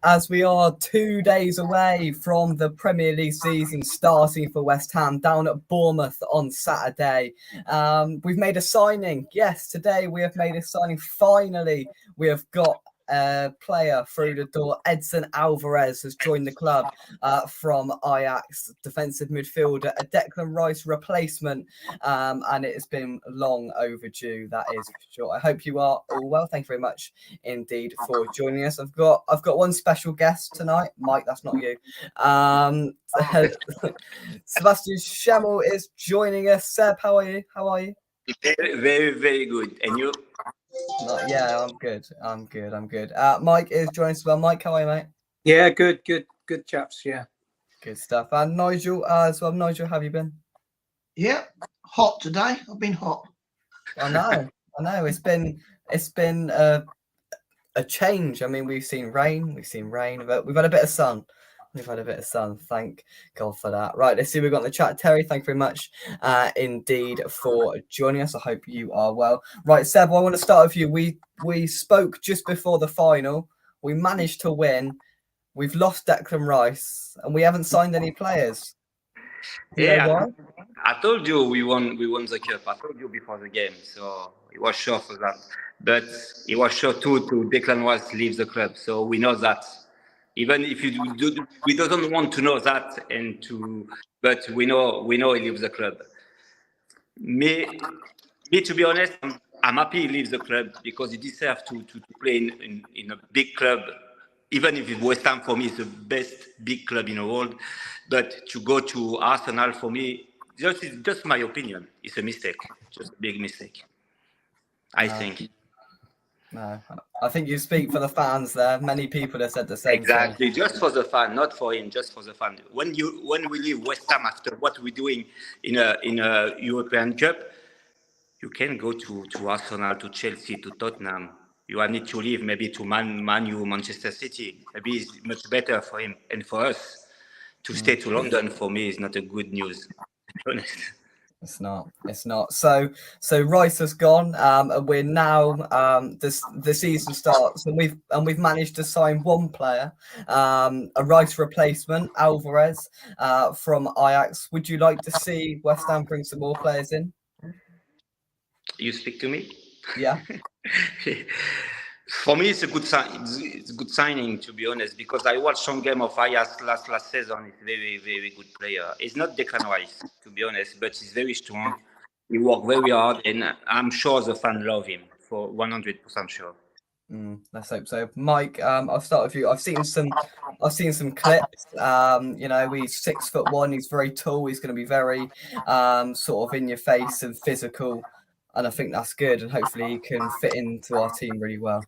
as we are 2 days away from the Premier League season starting for West Ham down at Bournemouth on Saturday. We've made a signing. Yes, today we have made a signing. Finally, we have got a player through the door. Edson Alvarez has joined the club from Ajax, defensive midfielder, a Declan Rice replacement, and it has been long overdue, that is for sure. I hope you are all well. Thank you very much indeed for joining us. I've got one special guest tonight. Mike, that's not you. Sébastien Schemmel is joining us. Seb, how are you? Very, very good. And you? Yeah, I'm good. Mike is joining us as well. Mike, how are you, mate? Yeah, good chaps. Yeah, good stuff. And Nigel as well. Nigel, how have you been? Yeah, hot today. I've been hot. I know. It's been a change. I mean, we've seen rain, but we've had a bit of sun. Thank God for that. Right, let's see. We've got in the chat. Terry, thank you very much indeed for joining us. I hope you are well. Right, Seb, I want to start with you. We spoke just before the final. We managed to win. We've lost Declan Rice, and we haven't signed any players. I told you we won the cup. I told you before the game, so it was sure for that. But it was sure too to Declan Rice leave the club. So we know that. Even if we don't want to know that, but we know he leaves the club. Me, to be honest, I'm happy he leaves the club because he deserves to play in a big club. Even if West Ham for me is the best big club in the world, but to go to Arsenal for me, just my opinion, it's a mistake, just a big mistake. I think. No, I think you speak for the fans there. Many people have said the same exactly, thing. Just for the fan, not for him, just for the fan. When we leave West Ham after what we're doing in a European Cup, you can go to Arsenal, to Chelsea, to Tottenham. You need to leave maybe to Man U, Manchester City. Maybe it's much better for him and for us to stay to London. For me, is not a good news. To be honest. It's not. So Rice has gone, and we're now the season starts, and we've managed to sign one player, a Rice replacement, Alvarez, from Ajax. Would you like to see West Ham bring some more players in? You speak to me? Yeah. For me, it's a good signing, to be honest, because I watched some game of Ajax last season. He's a very, very good player. He's not Declan Rice, to be honest, but he's very strong. He worked very hard, and I'm sure the fans love him, for 100% sure. Let's hope so. Mike, I'll start with you. I've seen some clips. He's 6'1". He's very tall. He's going to be very sort of in your face and physical. And I think that's good, and hopefully he can fit into our team really well.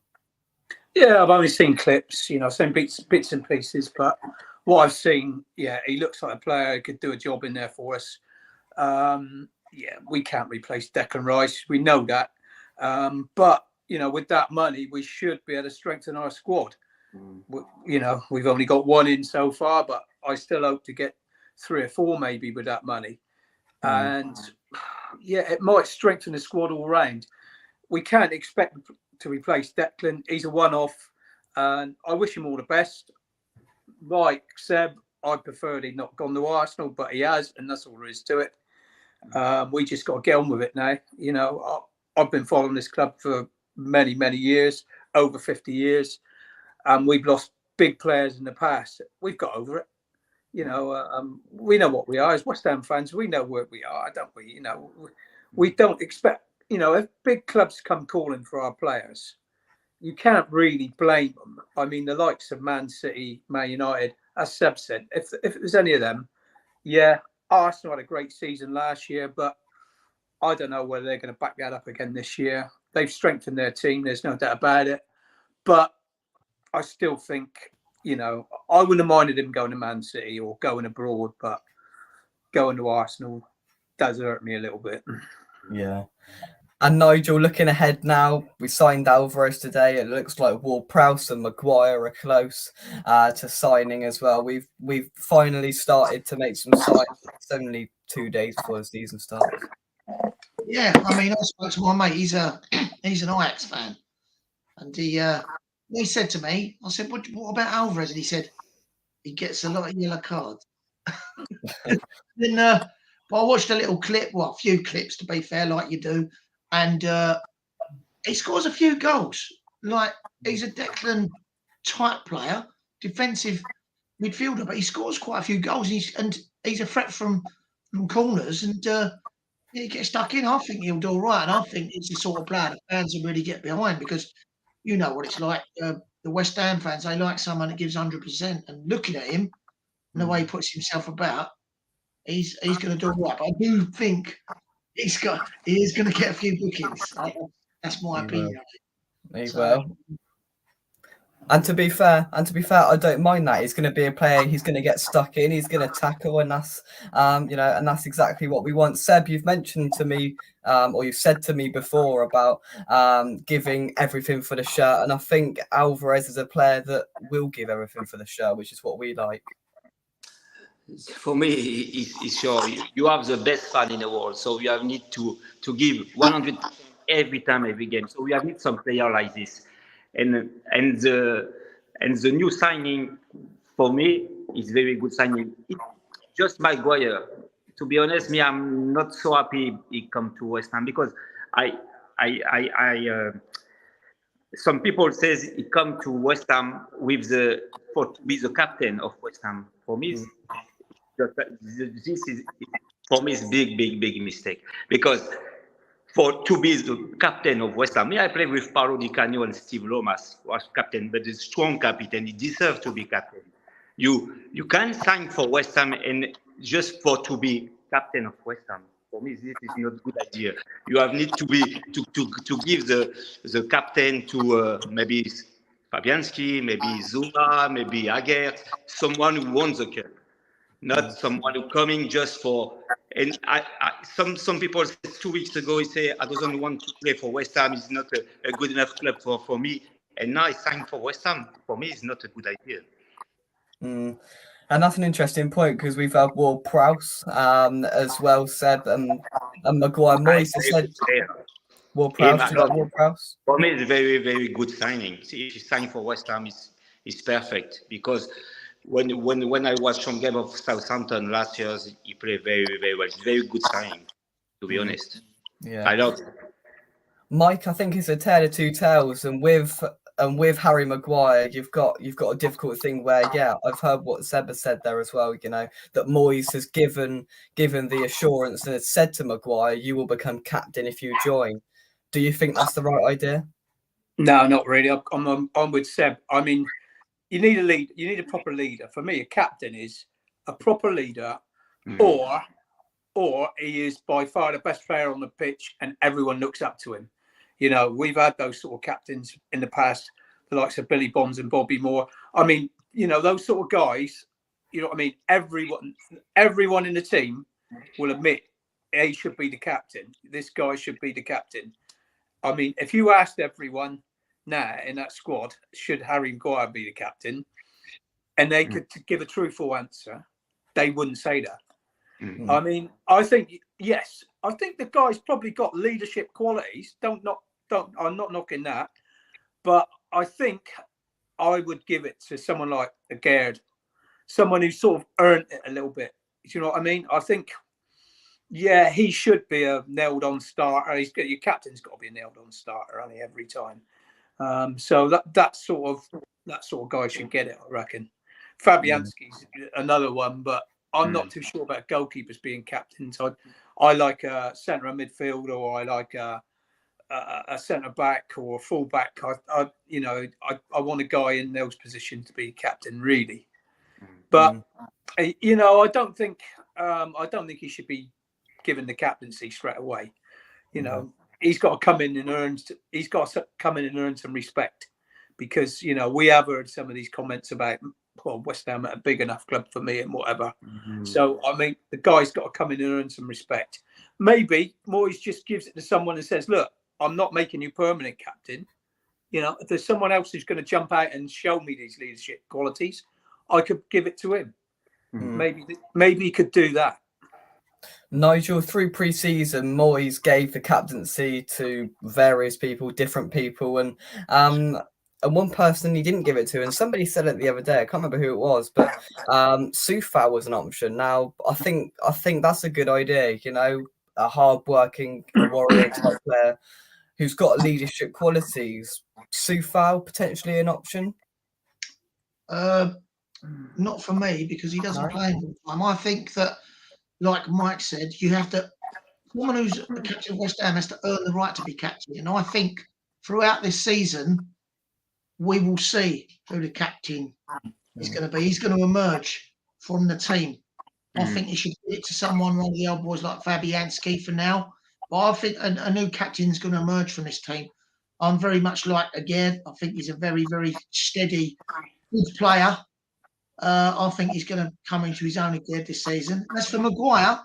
Yeah, I've only seen clips, seen bits and pieces, but what I've seen, he looks like a player who could do a job in there for us. We can't replace Declan Rice. We know that. But, with that money, we should be able to strengthen our squad. We've only got one in so far, but I still hope to get 3 or 4 maybe with that money. And it might strengthen the squad all round. We can't expect to replace Declan. He's a one-off, and I wish him all the best. Like Seb, I preferred he'd not gone to Arsenal, but he has, and that's all there is to it. We just got to get on with it now. I've been following this club for many, many years, over 50 years, and we've lost big players in the past. We've got over it. We know what we are as West Ham fans. We know where we are, don't we? We don't expect, if big clubs come calling for our players, you can't really blame them. I mean, the likes of Man City, Man United, as Seb said, if it was any of them, Arsenal had a great season last year, but I don't know whether they're going to back that up again this year. They've strengthened their team. There's no doubt about it. But I still think, I wouldn't have minded him going to Man City or going abroad, but going to Arsenal does hurt me a little bit. Yeah. And Nigel, looking ahead now, we signed Alvarez today. It looks like Ward-Prowse and Maguire are close to signing as well. We've finally started to make some signings. It's only 2 days before the season starts. Yeah, I mean, I spoke to my mate. He's an Ajax fan, and he he said to me, I said, what about Alvarez? And he said, he gets a lot of yellow cards. Then, but I watched a little clip, well, a few clips to be fair, like you do, and he scores a few goals. Like, he's a Declan type player, defensive midfielder, but he scores quite a few goals. And he's a threat from corners, and he gets stuck in. I think he'll do all right, and I think it's the sort of player that fans will really get behind, because you know what it's like. The West Ham fans, they like someone that gives 100%, and looking at him and the way he puts himself about, he's going to do all right. But I do think he is going to get a few bookings. That's my opinion. He will. And to be fair, I don't mind that. He's going to be a player. He's going to get stuck in. He's going to tackle, and that's, and that's exactly what we want. Seb, you've mentioned to me, or you've said to me before about giving everything for the shirt, and I think Alvarez is a player that will give everything for the shirt, which is what we like. For me, it's sure you have the best fan in the world, so you have need to give 100% every time, every game. So we have need some player like this. And the new signing for me is very good signing. It's just Maguire. To be honest, I'm not so happy he come to West Ham, because some people says he come to West Ham to be the captain of West Ham. For me, this is big mistake, because to be the captain of West Ham. I played with Paulo Di Canio and Steve Lomas was captain, but a strong captain. He deserves to be captain. You can't sign for West Ham and just to be captain of West Ham. For me, this is not a good idea. You have need to give the captain to maybe Fabianski, maybe Zuma, maybe Agert, someone who wants the cup. Not someone who coming just for. And some people said 2 weeks ago, he said, I don't want to play for West Ham. It's not a good enough club for me. And now he signed for West Ham. For me, it's not a good idea. And that's an interesting point, because we've had Ward-Prowse as well, Seb, and Maguire. Moyes said Ward-Prowse. Do you like Ward-Prowse? For me, it's a very, very good signing. If he signed for West Ham, it's perfect, because when I watched some game of Southampton last year, he played very, very well. It's very good signing, to be honest. Yeah, I love it. Mike, I think it's a tale of two tales, and with Harry Maguire, you've got a difficult thing where, I've heard what Seb has said there as well. That Moyes has given the assurance and has said to Maguire, "You will become captain if you join." Do you think that's the right idea? No, not really. I'm with Seb. I mean, you need a lead. You need a proper leader. For me, a captain is a proper leader, or he is by far the best player on the pitch, and everyone looks up to him. We've had those sort of captains in the past, the likes of Billy Bonds and Bobby Moore. I mean, those sort of guys. You know what I mean? Everyone in the team will admit he should be the captain. This guy should be the captain. I mean, if you asked everyone now in that squad, should Harry Maguire be the captain, and they could give a truthful answer, they wouldn't say that. I mean, I think yes. I think the guy's probably got leadership qualities. I'm not knocking that, but I think I would give it to someone like a Gerd, someone who sort of earned it a little bit. Do you know what I mean? I think, he should be a nailed-on starter. Your captain's got to be a nailed-on starter, only every time. So that sort of guy should get it, I reckon. Fabianski's another one, but I'm not too sure about goalkeepers being captains. I like a centre midfield, or I like a centre back or a full back. I want a guy in those positions to be captain, really. But I don't think he should be given the captaincy straight away. He's got to come in and earn some respect, because we have heard some of these comments about, West Ham are a big enough club for me and whatever. So I mean, the guy's got to come in and earn some respect. Maybe Moyes just gives it to someone and says, "Look, I'm not making you permanent captain. If there's someone else who's going to jump out and show me these leadership qualities, I could give it to him." Maybe he could do that. Nigel, through pre-season, Moyes gave the captaincy to various people, different people, and and one person he didn't give it to, and somebody said it the other day. I can't remember who it was, but Sufal was an option. Now, I think that's a good idea. You know, a hard-working, a warrior type player who's got leadership qualities. Sufal potentially an option. Not for me, because he doesn't No? play all the time. I think that, like Mike said, you have to. Someone who's the captain of West Ham has to earn the right to be captain, and I think throughout this season we will see who the captain is going to be. He's going to emerge from the team. I think he should give it to someone, one of the old boys like Fabianski for now. But I think a new captain is going to emerge from this team. I'm very much like, again, I think he's a very, very steady, good player. I think he's going to come into his own again this season. As for Maguire,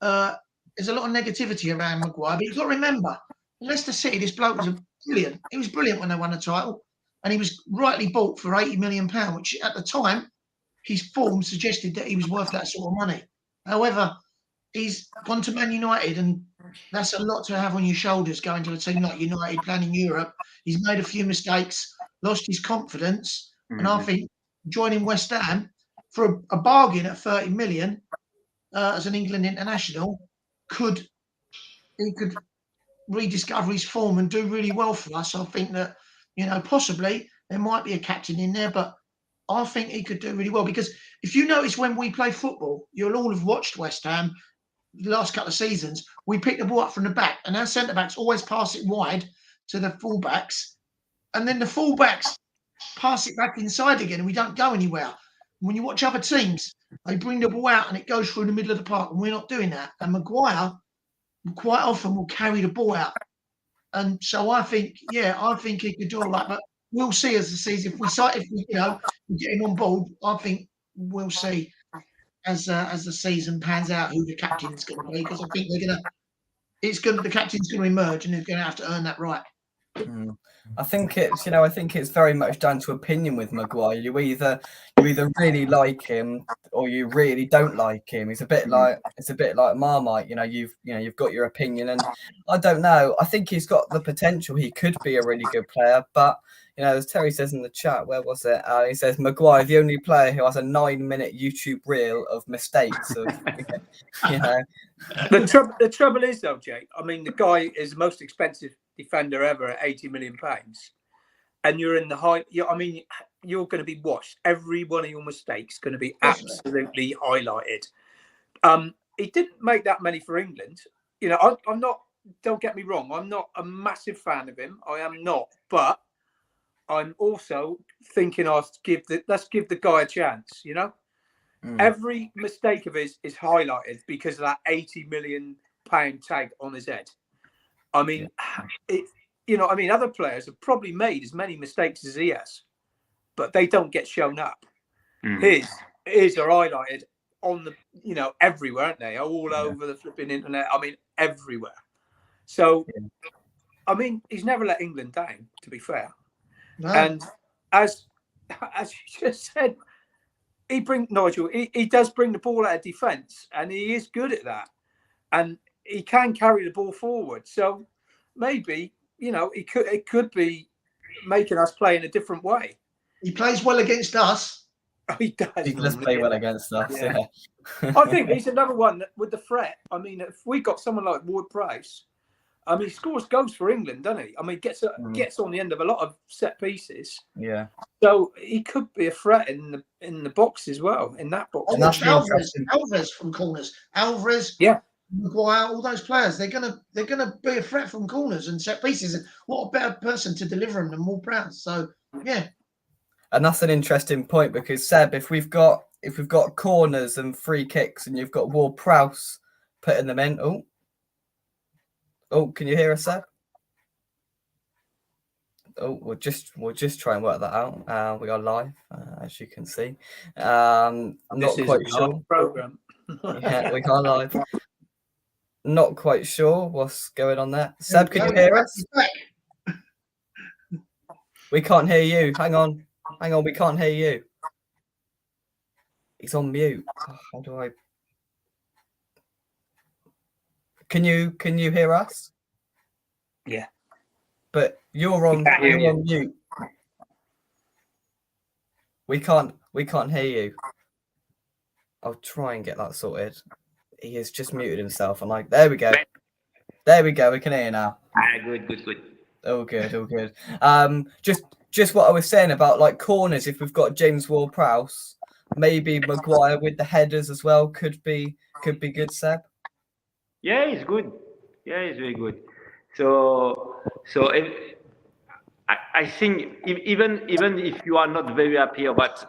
there's a lot of negativity around Maguire, but you've got to remember, Leicester City, this bloke was brilliant. He was brilliant when they won the title, and he was rightly bought for £80 million, which at the time, his form suggested that he was worth that sort of money. However, he's gone to Man United, and that's a lot to have on your shoulders going to a team like United playing in Europe. He's made a few mistakes, lost his confidence, and I think joining West Ham for a bargain at 30 million as an England international he could rediscover his form and do really well for us. I think that, you know, possibly there might be a captain in there, but I think he could do really well, because if you notice when we play football, you'll all have watched West Ham the last couple of seasons. We pick the ball up from the back, and our centre backs always pass it wide to the fullbacks, and then the fullbacks pass it back inside again, and we don't go anywhere. When you watch other teams, they bring the ball out and it goes through the middle of the park, and we're not doing that. And Maguire quite often will carry the ball out, and so I think he could do all that. But we'll see as the season. If we get him on board, I think we'll see as the season pans out who the captain's going to be, because I think the captain's going to emerge, and he's going to have to earn that right. I think it's very much down to opinion with Maguire. You either really like him or you really don't like him. It's a bit like Marmite. You've got your opinion, and I don't know. I think he's got the potential. He could be a really good player, but as Terry says in the chat, where was it? He says Maguire, the only player who has a 9-minute YouTube reel of mistakes. The trouble is, though, Jake, I mean, the guy is the most expensive defender ever at £80 million, and you're in the high. I mean, you're going to be watched. Every one of your mistakes is going to be absolutely highlighted. He didn't make that many for England. I'm not. Don't get me wrong. I'm not a massive fan of him. I am not, but I'm also thinking let's give the guy a chance. Every mistake of his is highlighted because of that £80 million tag on his head. I mean, other players have probably made as many mistakes as he has, but they don't get shown up. His are highlighted on the, everywhere, aren't they? All over the flipping internet. I mean, everywhere. So, I mean, he's never let England down, to be fair. No. And as you just said, he does bring the ball out of defence, and he is good at that. And he can carry the ball forward. So maybe, it could be making us play in a different way. He plays well against us. Oh, he does. He does play well against us, yeah. I think he's another one with the threat. I mean, if we got someone like Ward-Prowse, I mean, he scores goals for England, doesn't he? I mean, gets on the end of a lot of set pieces. Yeah. So he could be a threat in the box as well, in that box. And that's Alvarez from corners. Alvarez, Maguire, all those players, they're gonna be a threat from corners and set pieces. And what a better person to deliver them than Ward-Prowse. So yeah. And that's an interesting point, because Seb, if we've got corners and free kicks, and you've got Ward-Prowse putting them in, oh, can you hear us, Seb? Oh, we'll just try and work that out. We are live, as you can see. I'm not quite sure. Program. Yeah, we are live. Not quite sure what's going on there. Seb, can you hear us? We can't hear you. Hang on, we can't hear you. He's on mute. How do I? Can you hear us? Yeah. But you're on mute. We can't hear you. I'll try and get that sorted. He has just muted himself. I'm like, there we go. There we go. We can hear you now. Good. All good. Just what I was saying about like corners. If we've got James Ward-Prowse, maybe Maguire with the headers as well could be good, Seb. Yeah, he's good. Yeah, he's very good. So I think even if you are not very happy about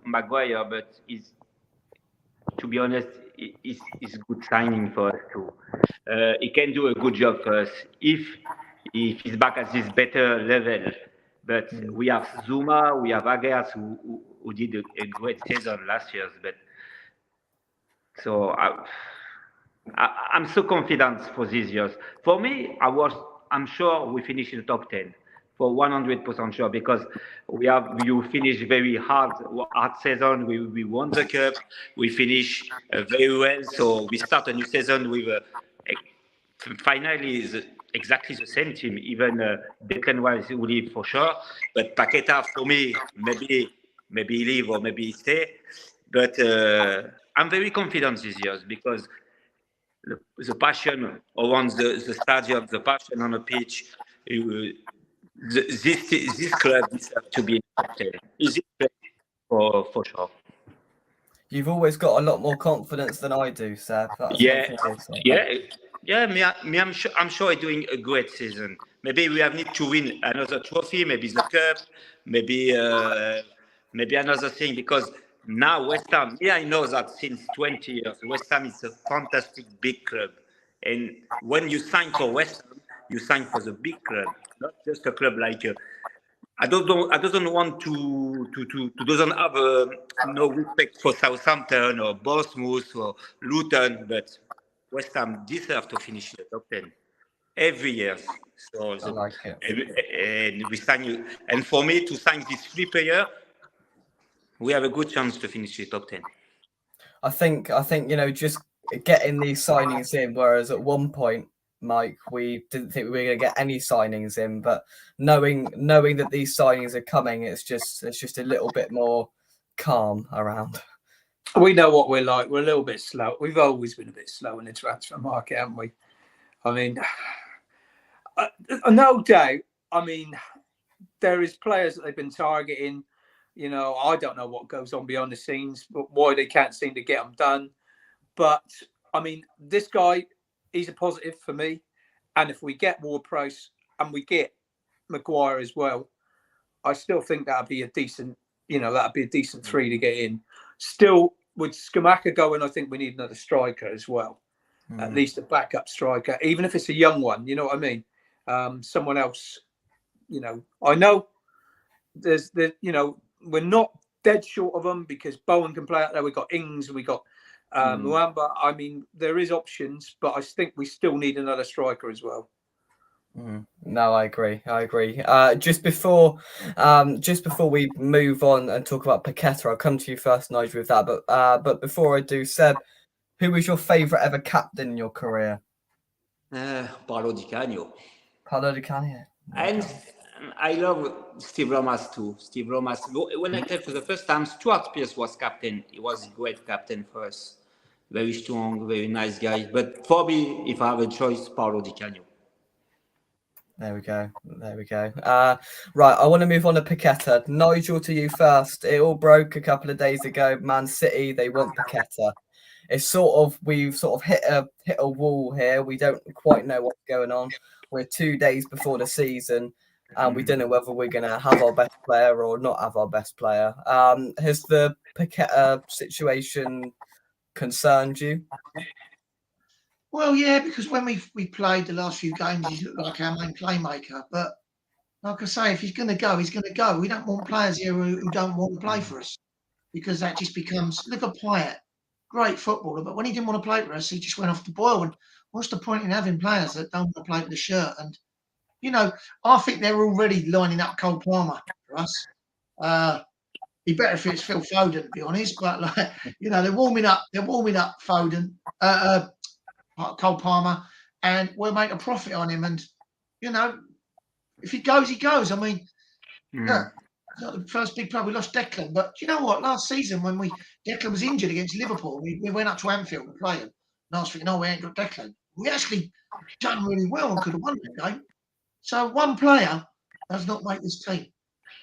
Maguire, but to be honest, is good signing for us too. He can do a good job for us if he's back at this better level. But we have Zuma, we have Agas who did a great season last year. But so I'm so confident for these years. For me, I'm sure we finish in the top 10 for 100% sure because you finish very hard season. We won the cup. We finish very well. So we start a new season with finally is exactly the same team. Even Declan Rice will leave for sure, but Paqueta for me maybe he leave or maybe he stay. But I'm very confident this year because the passion around the stadium, the passion on the pitch. This club deserves to be in the top 10. Is it for sure? You've always got a lot more confidence than I do, Seb. That's I'm sure I'm doing a great season. Maybe we have need to win another trophy, maybe the cup, maybe another thing because now West Ham. I know that since 20 years, West Ham is a fantastic big club, and when you sign for West Ham, you sign for the big club, not just a club like. I don't want to doesn't have no respect for Southampton or Bournemouth or Luton, but West Ham deserve to finish in the top 10 every year. So I like it. And we sign and for me to sign these 3 players, we have a good chance to finish the top 10. I think just getting these signings in, whereas at one point, Mike, we didn't think we were going to get any signings in, but knowing that these signings are coming, it's just a little bit more calm around. We know what we're like. We're a little bit slow. We've always been a bit slow in the transfer market, haven't we? I mean, no doubt. I mean, there is players that they've been targeting. I don't know what goes on behind the scenes, but why they can't seem to get them done. But I mean, this guy, he's a positive for me. And if we get Ward-Prowse and we get Maguire as well, I still think that'd be a decent 3 to get in. Still, with Scamacca going, I think we need another striker as well. At least a backup striker, even if it's a young one, you know what I mean? Someone else, I know we're not dead short of them because Bowen can play out there. We've got Ings and we got Muamba. I mean, there is options, but I think we still need another striker as well. No, I agree. Just before we move on and talk about Paqueta, I'll come to you first, Nigel, with that. But before I do, Seb, who was your favourite ever captain in your career? Paolo Di Canio. And I love Steve Lomas too. Steve Lomas. When I came for the first time, Stuart Pearce was captain. He was a great captain for us. Very strong, very nice guy. But for me, if I have a choice, Paolo Di Canio. There we go. Right, I want to move on to Paqueta. Nigel, to you first. It all broke a couple of days ago. Man City, they want Paqueta. It's we've hit a wall here. We don't quite know what's going on. We're 2 days before the season, and we don't know whether we're going to have our best player or not have our best player. Has the Paqueta situation concerned you? Well, yeah, because when we played the last few games, he's looked like our main playmaker. But like I say, if he's going to go, he's going to go. We don't want players here who don't want to play for us because that just becomes, look at Pyatt, great footballer, but when he didn't want to play for us, he just went off the boil. And what's the point in having players that don't want to play for the shirt? And, I think they're already lining up Cole Palmer for us. He better if it's Phil Foden, to be honest. But, they're warming up Foden. Cole Palmer, and we'll make a profit on him. And if he goes, he goes. I mean, not the first big club. We lost Declan, but do you know what? Last season when Declan was injured against Liverpool, we went up to Anfield to play him. And I was thinking, no, we ain't got Declan. We actually done really well and could have won that game. So one player does not make this team.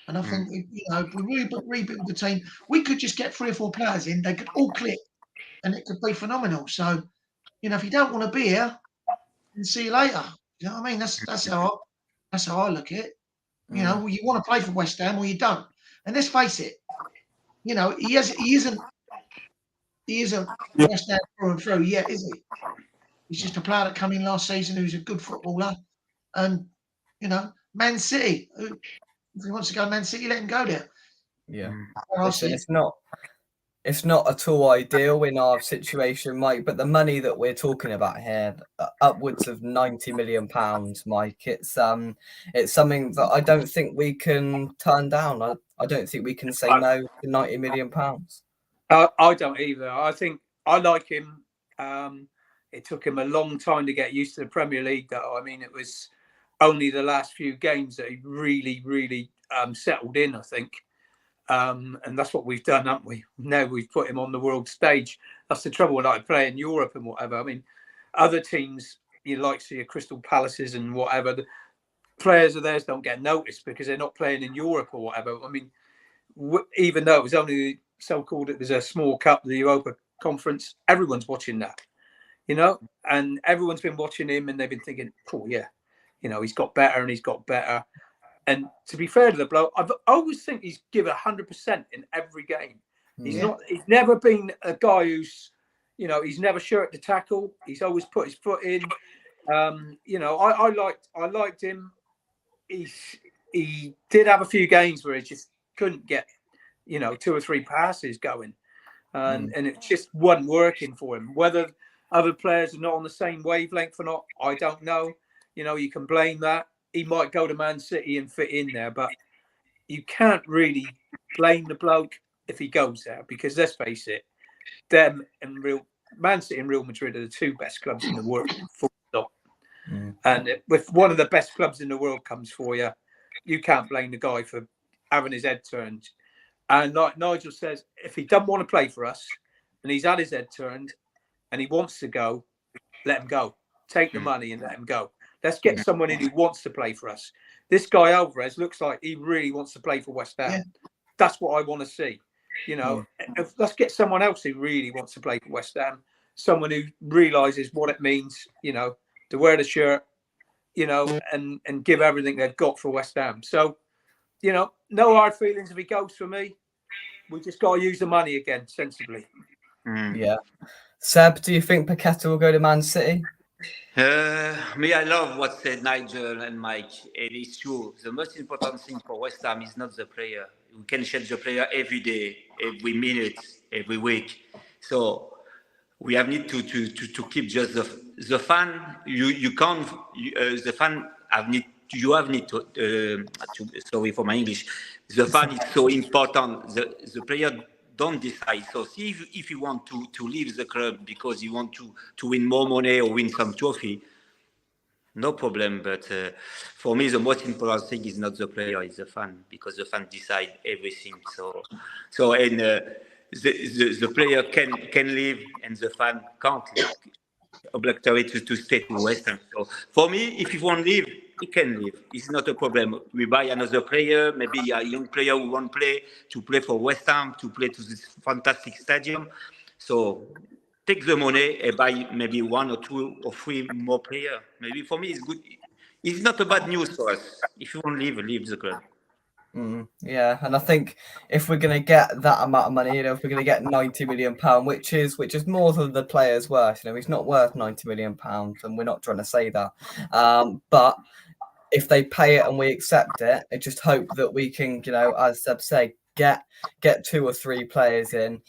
And I think, if we really rebuild the team, we could just get 3 or 4 players in. They could all click, and it could be phenomenal. So, if you don't want to be here, then see you later. You know what I mean? That's how I look at it. You want to play for West Ham or you don't. And let's face it, he isn't West Ham through and through yet, is he? He's just a player that came in last season who's a good footballer. And, Man City, if he wants to go to Man City, let him go there. Yeah. Listen, it's not at all ideal in our situation, Mike, but the money that we're talking about here, upwards of £90 million, Mike, it's something that I don't think we can turn down. I don't think we can say no to £90 million. I don't either. I think I like him. It took him a long time to get used to the Premier League, though. I mean, it was only the last few games that he really, really settled in, I think. And that's what we've done, haven't we? Now we've put him on the world stage. That's the trouble with like playing Europe and whatever. I mean, other teams, you like see your Crystal Palaces and whatever, the players of theirs don't get noticed because they're not playing in Europe or whatever. I mean, even though it was only so-called, it was a small cup, the Europa Conference, everyone's watching that, and everyone's been watching him and they've been thinking, oh, yeah, he's got better and he's got better. And to be fair to the bloke, I always think he's given 100% in every game. He's never been a guy who's, he's never shirked the tackle. He's always put his foot in. I liked him. He did have a few games where he just couldn't get, 2 or 3 passes going. And it just wasn't working for him. Whether other players are not on the same wavelength or not, I don't know. You can blame that. He might go to Man City and fit in there, but you can't really blame the bloke if he goes there because let's face it, them and Man City and Real Madrid are the 2 best clubs in the world. Full stop. And if one of the best clubs in the world comes for you, you can't blame the guy for having his head turned. And like Nigel says, if he doesn't want to play for us and he's had his head turned and he wants to go, let him go. Take the money and let him go. Let's get someone in who wants to play for us. This guy Alvarez looks like he really wants to play for West Ham. Yeah. That's what I want to see. Let's get someone else who really wants to play for West Ham. Someone who realises what it means, to wear the shirt, and give everything they've got for West Ham. So, no hard feelings if he goes for me. We just got to use the money again sensibly. Yeah. Seb, do you think Paqueta will go to Man City? I love what said Nigel and Mike. It is true. The most important thing for West Ham is not the player. We can change the player every day, every minute, every week. So we have need to keep just the fan. You can't. The fan have need. You have need to. Sorry for my English. The fan is so important. The player don't decide. So see if you want to leave the club because you want to win more money or win some trophy, no problem. But for me, the most important thing is not the player, it's the fan, because the fan decide everything. So and the player can leave and the fan can't leave. Obligatory to stay to West Ham. So for me, if you want to leave, he can leave. It's not a problem. We buy another player, maybe a young player who won't play to play for West Ham, to play to this fantastic stadium. So take the money and buy maybe 1 or 2 or 3 more players. Maybe for me, it's good. It's not a bad news for us. If you want to leave the club. Yeah, and I think if we're going to get that amount of money, if we're going to get £90 million, which is more than the player's worth, he's not worth £90 million, and we're not trying to say that. But if they pay it and we accept it, I just hope that we can, as Seb said, get 2 or 3 players in,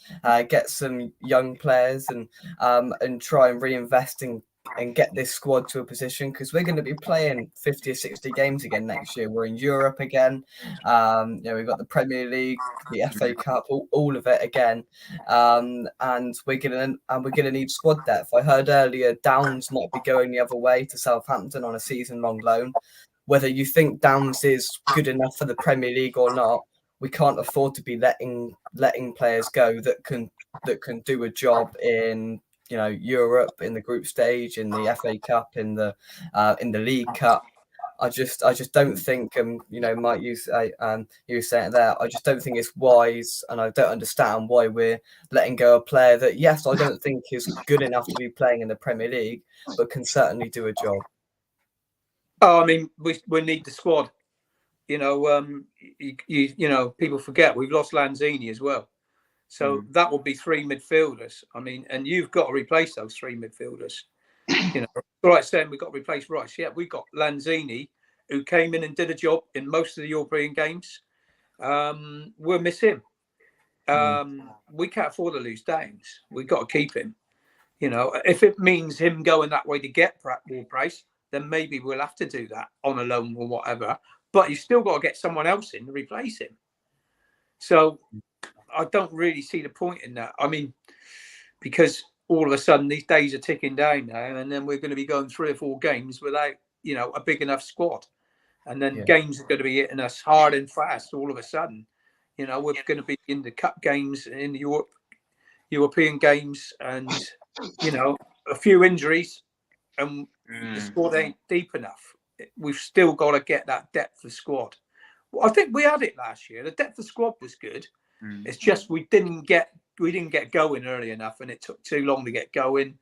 get some young players, and try and reinvest and get this squad to a position, because we're going to be playing 50 or 60 games again next year. We're in Europe again. We've got the Premier League, the FA Cup, all of it again. And we're gonna need squad depth. I heard earlier Downs might be going the other way to Southampton on a season-long loan. Whether you think Downs is good enough for the Premier League or not, we can't afford to be letting players go that can do a job in, you know, Europe, in the group stage, in the FA Cup, in the League Cup. I just don't think, you know, Mike, you were saying there, I just don't think it's wise, and I don't understand why we're letting go a player that, yes, I don't think is good enough to be playing in the Premier League, but can certainly do a job. Oh, I mean, we need the squad. You know, you know, people forget we've lost Lanzini as well, so that will be 3 midfielders. I mean, and you've got to replace those 3 midfielders. You know, right, saying we've got to replace Rice. Yeah, we got Lanzini, who came in and did a job in most of the European games. We'll miss him. We can't afford to lose Dames. We've got to keep him. You know, if it means him going that way to get Ward-Prowse, then maybe we'll have to do that on a loan or whatever. But you still got to get someone else in to replace him. So I don't really see the point in that. I mean, because all of a sudden these days are ticking down now, and then we're going to be going 3 or 4 games without, you know, a big enough squad. And then games are going to be hitting us hard and fast all of a sudden. You know, we're going to be in the cup games, in the European games, and, you know, a few injuries, and the squad ain't deep enough. We've still got to get that depth of squad. Well, I think we had it last year. The depth of squad was good. It's just we didn't get going early enough, and it took too long to get going.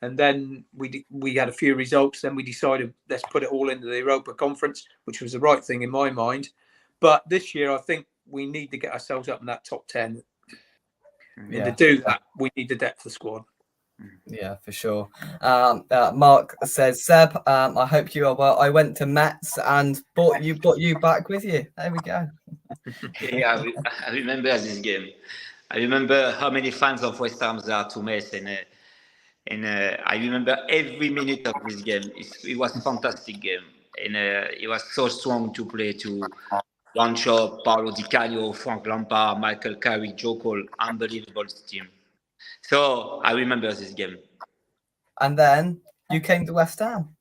And then we had a few results. Then we decided, let's put it all into the Europa Conference, which was the right thing in my mind. But this year, I think we need to get ourselves up in that top 10. And to do that, we need the depth of squad. Yeah, for sure. Mark says, Seb, I hope you are well. I went to Metz and brought you back with you. There we go. Yeah, I remember this game. I remember how many fans of West Ham there are to Metz, and I remember every minute of this game. It was a fantastic game, and it was so strong to play to Lancho, Paolo Di Canio, Frank Lampard, Michael Carrick, Joe Cole, unbelievable team. So I remember this game. And then you came to West Ham.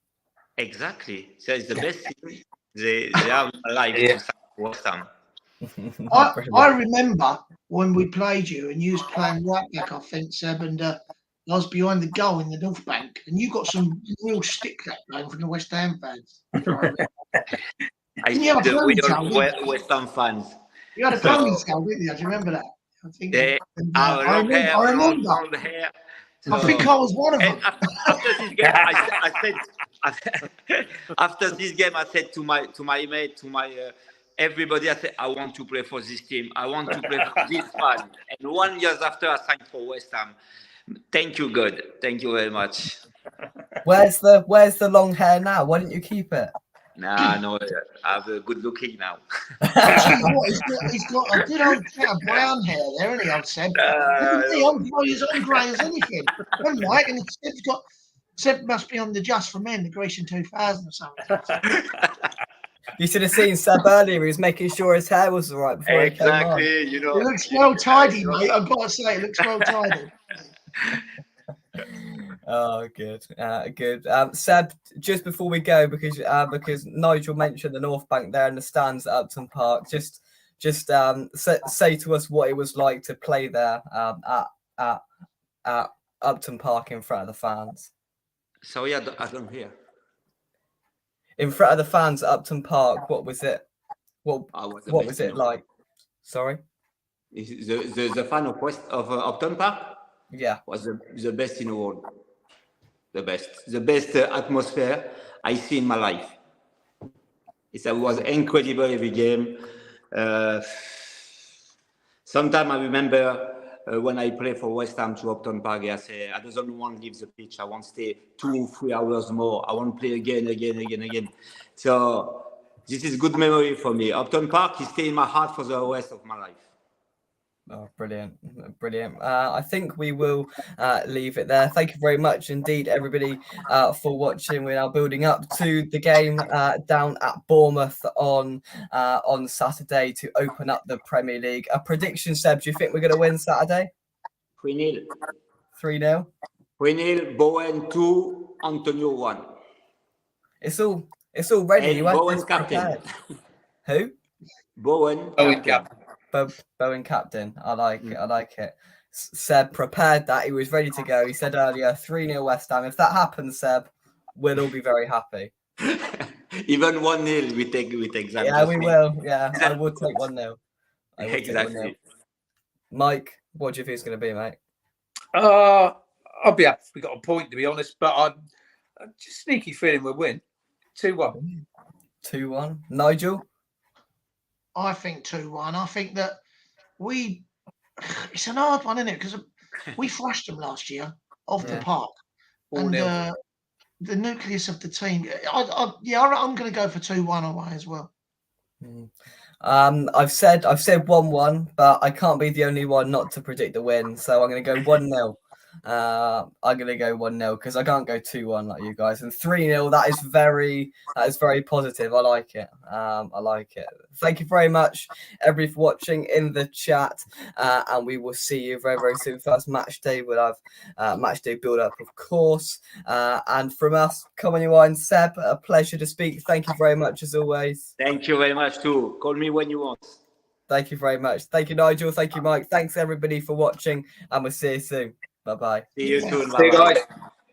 Exactly. So it's the best team they are alive to West Ham. I remember when we played you, and you was playing right back, I think, Seb, and I was behind the goal in the North Bank, and you got some real stick that game from the West Ham fans. I think we all West Ham fans. You had a ponytail, didn't you? Do you remember that? I think I remember. Long hair. So, I think I was one of them. After this game, after this game, I said to my mate, everybody, I said, I want to play for this team. I want to play for this fan. And 1 year after, I signed for West Ham. Thank you, God. Thank you very much. Where's the long hair now? Why didn't you keep it? No, I have a good looking now. He's got a good old bit of brown hair there, isn't he, old Seb? He's on grey as anything. And Mike, and Seb must be on the Just for Men, the Grecian 2000 or something. You should have seen Seb earlier. He was making sure his hair was all right before he came on. You know. It looks well tidy, mate. I've got to say, it looks well tidy. Oh, good. Seb, just before we go, because Nigel mentioned the North Bank there in the stands at Upton Park, just say to us what it was like to play there at Upton Park in front of the fans. Sorry, I don't hear. In front of the fans at Upton Park, what was it? What was it like? Sorry? The fan of Upton Park? Yeah. Was the best in the world. The best atmosphere I see in my life. It was incredible every game. Sometimes I remember when I play for West Ham to Upton Park, I say, I don't want to leave the pitch. I want to stay 2-3 hours more. I want to play again. So this is good memory for me. Upton Park is staying in my heart for the rest of my life. Oh, brilliant. I think we will leave it there. Thank you very much indeed, everybody, for watching. We're now building up to the game down at Bournemouth on Saturday to open up the Premier League. A prediction, Seb, do you think we're going to win Saturday? 3-0. 3-0? 3-0, Bowen 2, Antonio 1. It's all ready. And Bowen captain. Who? Bowen captain. Bowen captain. I like it. I like it. Seb prepared that. He was ready to go. He said earlier 3-0 West Ham. If that happens, Seb, we'll all be very happy. Even 1-0, we take that. Yeah, we will. Yeah, I would take 1-0. I would Exactly. take 1-0. Mike, what do you think it's going to be, mate? I'll be happy if we got a point, to be honest, but I'm just sneaky feeling we'll win. 2-1. 2-1. Nigel? I think 2-1. I think that it's an hard one, isn't it? Because we thrashed them last year off the park. 4-0. And the nucleus of the team. I'm going to go for 2-1 away as well. I've said 1-1, but I can't be the only one not to predict the win, so I'm going to go 1-0. I'm going to go 1-0 because I can't go 2-1 like you guys. And 3-0, that is very positive. I like it. I like it. Thank you very much, everybody, for watching in the chat. And we will see you very, very soon. First match day, we'll have match day build up, of course. And from us, come on, you and Seb, a pleasure to speak. Thank you very much, as always. Thank you very much, too. Call me when you want. Thank you very much. Thank you, Nigel. Thank you, Mike. Thanks, everybody, for watching. And we'll see you soon. Bye-bye. See you soon. See you guys.